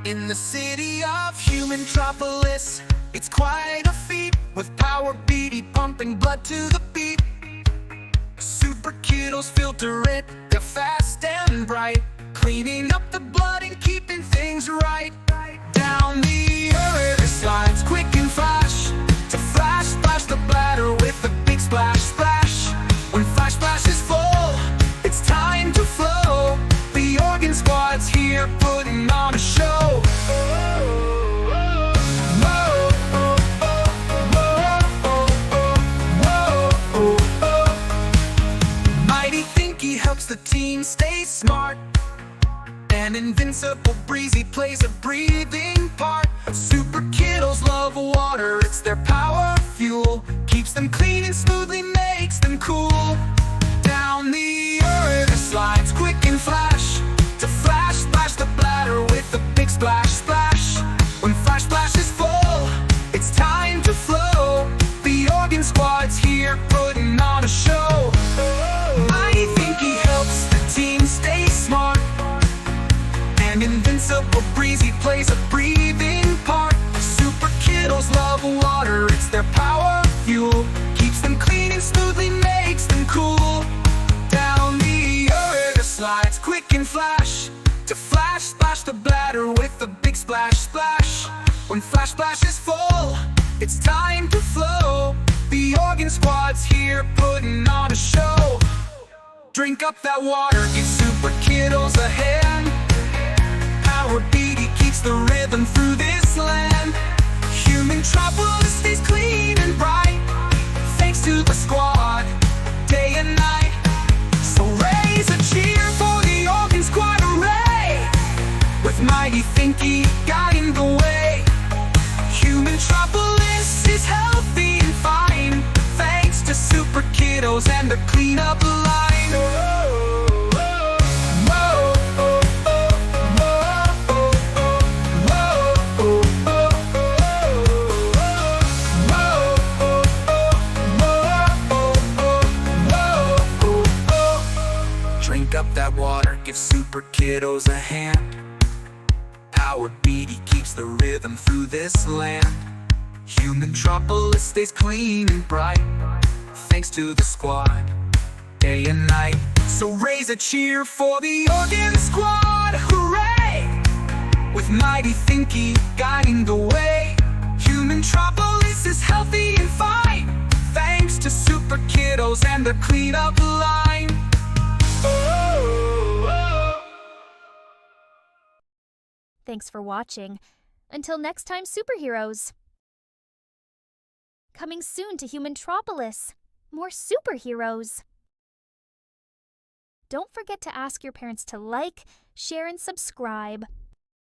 In the city of Humantropolis, it's quite a feat, with power beady pumping blood to the beat. Super Kiddos filter it, they're fast and bright, cleaning up the blood and keeping things right. Down the urinary slides, quick and flash, to flash splash the bladder with a big splash splash. When flash splash is full, it's time to flow. The organ squad's here putting on a show. Mighty Thinky helps the team stay smart, and Invincible Breezy plays a breathing part. Super Kiddos love water, it's their power fuel, keeps them clean and smoothly makes them cool. Down the urinary slides, quick and flash, to flash splash the bladder with a big splash splash. When flash splash is full, it's time to flow. The organ squad's here putting on a show. Mighty Thinky helps the team stay smart, and Invincible Breezy plays a breathing part. Super Kiddos love water, it's their power fuel, keeps them clean and smoothly makes them cool. Down the urinary slides, quick and flash, to flash splash the bladder with a big splash splash. When flash splash is full, it's time to flow. The organ squad's here putting on a show. Drink up that water, give Super Kiddos a hand. Power beady keeps the rhythm through this land. Humantropolis stays clean and bright, thanks to the squad, day and night. So raise a cheer for the organ squad array, with Mighty Thinky guiding the way. Humantropolis is healthy and fine, thanks to Super Kiddos and the cleanup line. Drink up that water, give Super Kiddos a hand. Power beady keeps the rhythm through this land. Humantropolis stays clean and bright, thanks to the squad, day and night. So raise a cheer for the organ squad, hooray! With Mighty Thinky guiding the way. Humantropolis is healthy and fine, thanks to Super Kiddos and the cleanup line. Thanks for watching. Until next time, superheroes. Coming soon to Humantropolis. More superheroes. Don't forget to ask your parents to like, share, and subscribe.